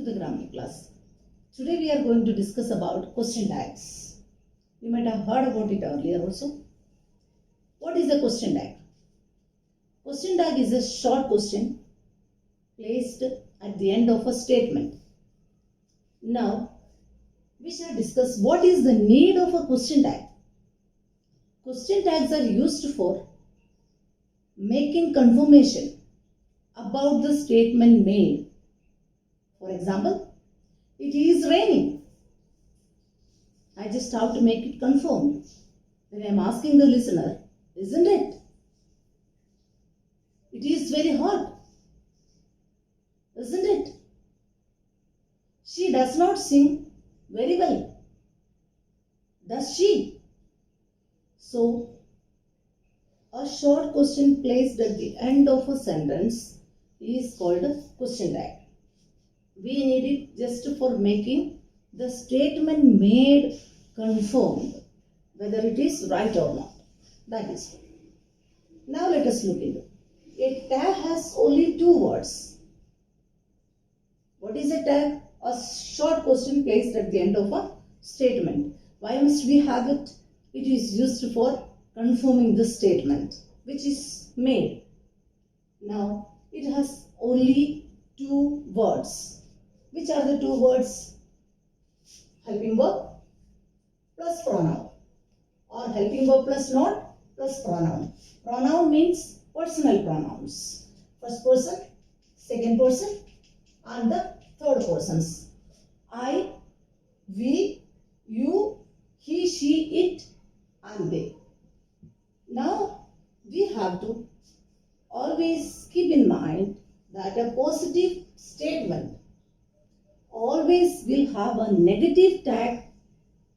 to the grammar class. Today we are going to discuss about question tags. You might have heard about it earlier also. What is a question tag? Question tag is a short question placed at the end of a statement. Now, we shall discuss what is the need of a question tag. Question tags are used for making confirmation about the statement made. For example, it is raining. I just have to make it confirmed. Then I am asking the listener, isn't it? It is very hot. Isn't it? She does not sing very well. Does she? So, a short question placed at the end of a sentence is called a question tag. We need it just for making the statement made confirmed, whether it is right or not. That is. Now let us look into it. A tag has only two words. What is a tag? A short question placed at the end of a statement. Why must we have it? It is used for confirming the statement which is made. Now it has only two words. Which are the two words? Helping verb plus pronoun, or helping verb plus not plus pronoun. Pronoun means personal pronouns. First person, second person, and the third persons. I, we, you, he, she, it, and they. Now we have to always keep in mind that a positive statement always will have a negative tag,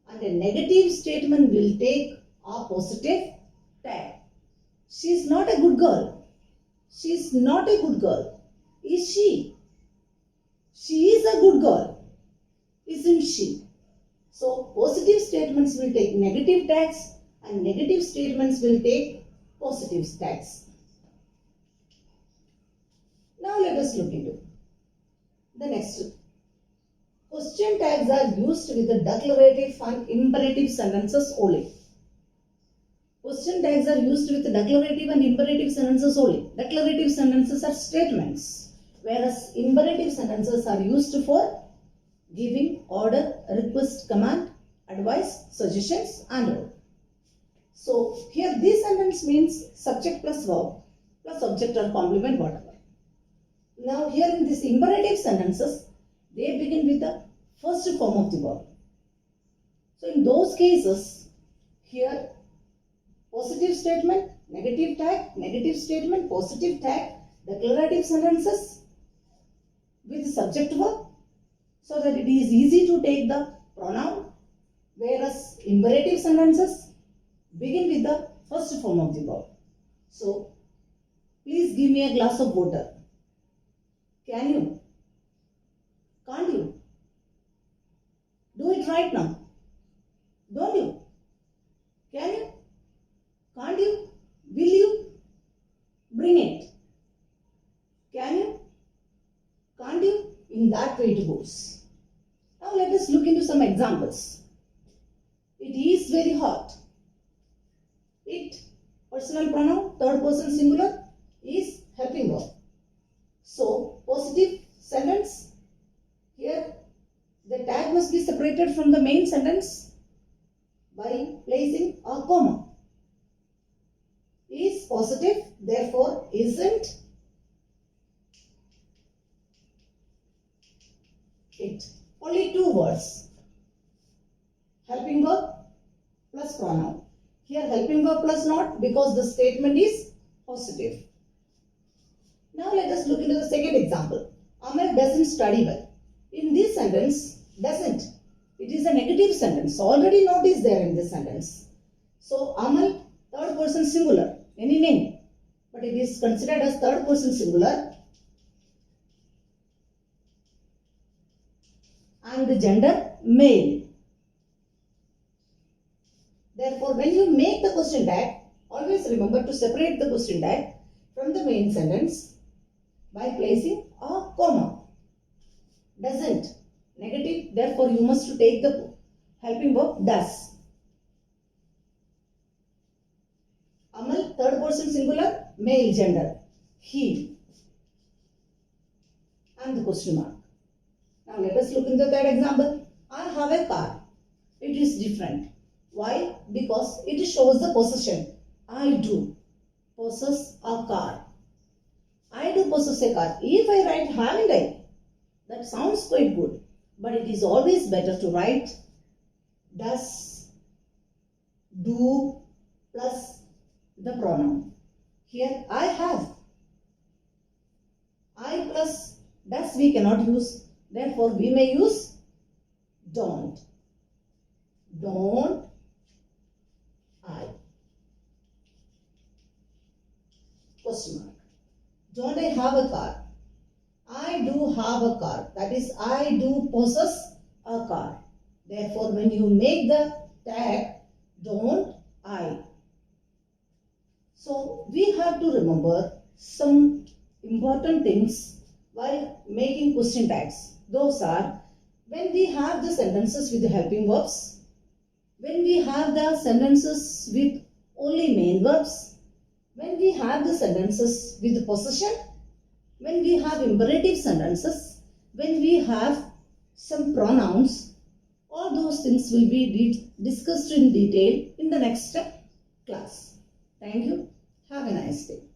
and a negative statement will take a positive tag. She is not a good girl. She is not a good girl. Is she? She is a good girl. Isn't she? So positive statements will take negative tags and negative statements will take positive tags. Now let us look into the next. Question tags are used with the declarative and imperative sentences only. Question tags are used with the declarative and imperative sentences only. Declarative sentences are statements, whereas imperative sentences are used for giving order, request, command, advice, suggestions, and all. So here this sentence means subject plus verb plus object or complement, whatever. Now here in this imperative sentences, they begin with the first form of the verb. So in those cases, here positive statement, negative tag, negative statement, positive tag, declarative sentences with subject verb, so that it is easy to take the pronoun, whereas imperative sentences begin with the first form of the verb. So please give me a glass of water. Can you? Can't you? Do it right now. Don't you? Can you? Can't you? Will you? Bring it. Can you? Can't you? In that way it goes. Now let us look into some examples. It is very hot. It, personal pronoun, third person singular, is helping verb. So positive sentence. Here the tag must be separated from the main sentence by placing a comma. Is positive, therefore isn't it. Only two words. Helping verb plus pronoun. Here helping verb plus not, because the statement is positive. Now let us look into the second example. Amal doesn't study well. In this sentence, doesn't. It is a negative sentence. Already not is there in this sentence. So Amal, third person singular, any name, but it is considered as third person singular, and the gender male. Therefore, when you make the question tag, always remember to separate the question tag from the main sentence by placing a comma. Doesn't. Therefore, you must take the helping verb does. Amal, third person singular, male gender, he, and the question mark. Now let us look in the third example. I have a car. It is different. Why? Because it shows the possession. I do possess a car. I do possess a car. If I write haven't I, that sounds quite good. But it is always better to write does, do plus the pronoun. Here I have. I plus does we cannot use. Therefore, we may use don't. Don't I. Question mark. Don't I have a car? I do have a car. That is, I do possess a car. Therefore, when you make the tag, don't I. So, we have to remember some important things while making question tags. Those are, when we have the sentences with the helping verbs, when we have the sentences with only main verbs, when we have the sentences with the possession, when we have imperative sentences, when we have some pronouns, all those things will be discussed in detail in the next class. Thank you. Have a nice day.